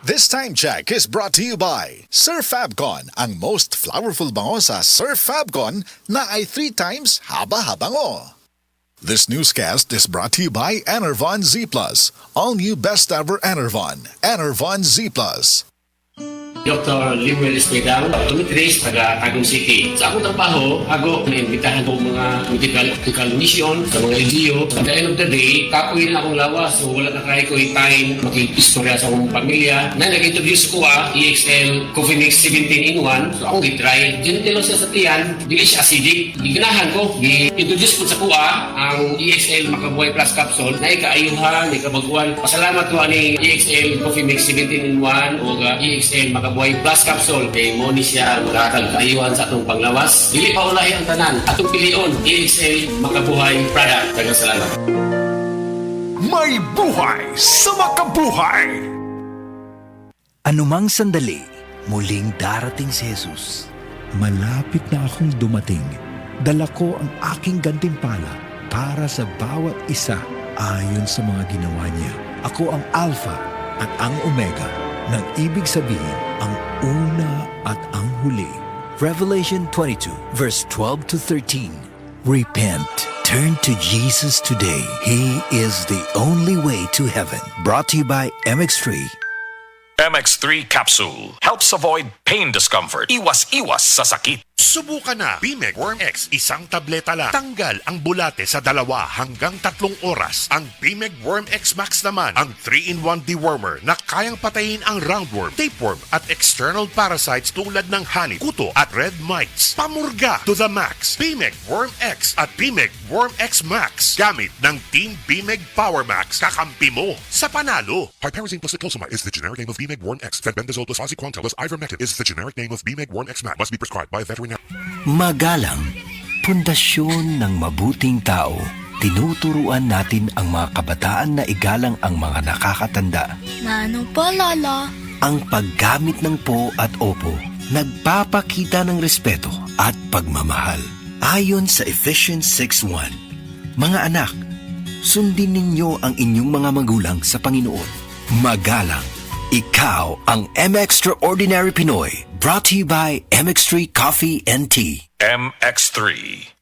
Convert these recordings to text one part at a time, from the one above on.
This time check is brought to you by Sir Fabcon, ang most flowerful bango sa Sir Fabcon na ay 3 times haba-habango. This newscast is brought to you by Enervon Z+, all new best ever Enervon, Enervon Z+. Dr. Limuel Espedal, optometrist, taga Tagum City. Sa akong trabaho, ako naimbitahan ko mga medical mission sa mga LGU. At the end of the day, kapoy na akong lawas, so wala na kaya ko time makikistorya sa akong pamilya. Na nag-introduce ko EXL Coffee Mix 17-in-1. So akong gitry. Ginitilo siya sa tiyan, dili siya acidic. Giganahan ko, gi-introduce ko sa kuha ang EXL Makabuhay Plus Capsule na ikaayuhan, ikabaguan. Pasalamat ko ani EXL Coffee Mix 17-in-1 o EXL Makabuhay Plus Capsule kay mo ni siya makakagayuhan sa atong panglawas. Dili pa ulahi ang tanan. Atong pilion, EXL Makabuhay product. Daghang salamat. May buhay sa makabuhay! Anumang sandali, muling darating si Jesus. Malapit na akong dumating. Dala ko ang aking gantimpala para sa bawat isa ayon sa mga ginawa niya. Ako ang Alpha at ang Omega, nang ibig sabihin ang una at ang huli. Revelation 22 verse 12 to 13. Repent. Turn to Jesus today. He is the only way to heaven. Brought to you by MX3. MX3 capsule helps avoid pain discomfort. Iwas-iwas sa sakit. Subukan na Bimeg Worm X, isang tableta lang. Tanggal ang bulate sa 2 hanggang 3 oras. Ang Bimeg Worm X Max naman, ang 3-in-1 dewormer na kayang patayin ang roundworm, tapeworm at external parasites tulad ng honey, kuto at red mites. Pamurga to the max. Bimeg Worm X at Bimeg Worm X Max. Gamit ng Team Bimeg Power Max, kakampi mo sa panalo. Piperazine plus cyclosamide is the generic name of Bimeg Worm X. Fenbendazole plus oxyquantel plus ivermectin is the generic name of Bimeg Worm X Max. Must be prescribed by a veterinarian. Magalang, pundasyon ng mabuting tao. Tinuturuan natin ang mga kabataan na igalang ang mga nakakatanda. Ano pa, Lala? Ang paggamit ng po at opo, nagpapakita ng respeto at pagmamahal. Ayon sa Ephesians 6:1, mga anak, sundin ninyo ang inyong mga magulang sa Panginoon. Magalang, ikaw ang M-Extraordinary Pinoy. Brought to you by MX3 Coffee and Tea. MX3.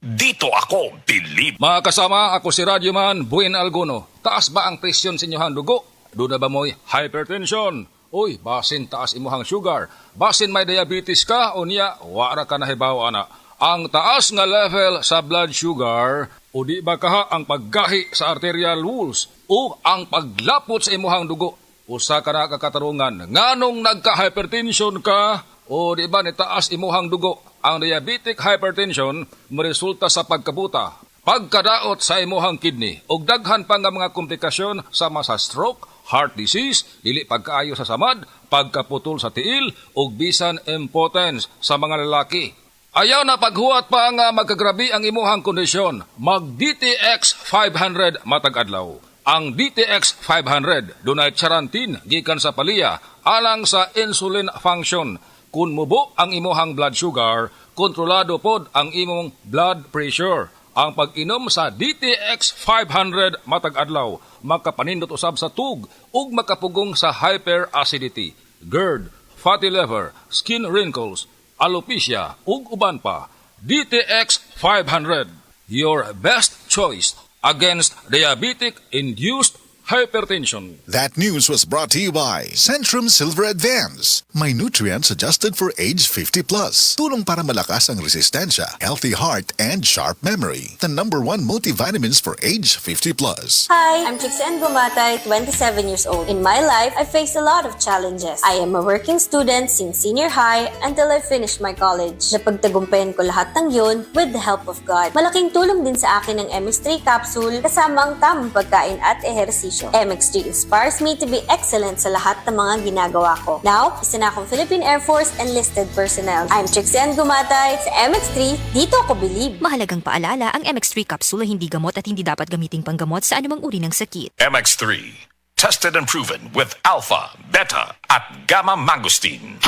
Dito ako believe. Mga kasama, ako si Radyoman Buin Alguno. Taas ba ang presyon sa inyong dugo? Doon na ba mo'y hypertension? Uy, basin taas imuhang sugar. Basin may diabetes ka o niya, wara ka na hibaw ana. Ang taas nga level sa blood sugar o di ba kaha ang paggahi sa arterial walls o ang paglapot sa imuhang dugo. Usa ka na kakatarungan, nganong nagka-hypertension ka o di ba nitaas imuhang dugo? Ang diabetic hypertension maresulta sa pagkabuta, pagkadaot sa imuhang kidney, ug daghan pa nga mga komplikasyon sama sa stroke, heart disease, dili pagkaayo sa samad, pagkaputol sa tiil, ug bisan impotence sa mga lalaki. Ayaw na paghuwat pa nga magkagrabi ang imuhang kondisyon, mag-DTX 500 matag adlaw. Ang DTX 500 dunay charantin gikan sa palya alang sa insulin function. Kung mubo ang imuhang blood sugar, kontrolado pod ang imong blood pressure. Ang pag-inom sa DTX 500 matag adlaw makapanindot usab sa tug ug makapugong sa hyperacidity, GERD, fatty liver, skin wrinkles, alopecia ug uban pa. DTX 500, your best choice against diabetic-induced hypertension. That news was brought to you by Centrum Silver Advance. May nutrients adjusted for age 50 plus. Tulong para malakas ang resistensya, healthy heart, and sharp memory. The #1 multivitamins for age 50 plus. Hi, I'm Trixie Gumatay, 27 years old. In my life, I faced a lot of challenges. I am a working student since senior high until I finished my college. Napagtagumpayan ko lahat ng yun with the help of God. Malaking tulong din sa akin ang MX3 capsule kasama ang tamang pagkain at ehersisyo. MX3 inspires me to be excellent sa lahat ng mga ginagawa ko. Now, isa na akong Philippine Air Force enlisted personnel. I'm Trixie Gumatay sa MX3, dito ako believe. Mahalagang paalala, ang MX3 capsule ay hindi gamot at hindi dapat gamiting panggamot sa anumang uri ng sakit. MX3. Tested and proven with alpha, beta at gamma mangosteen.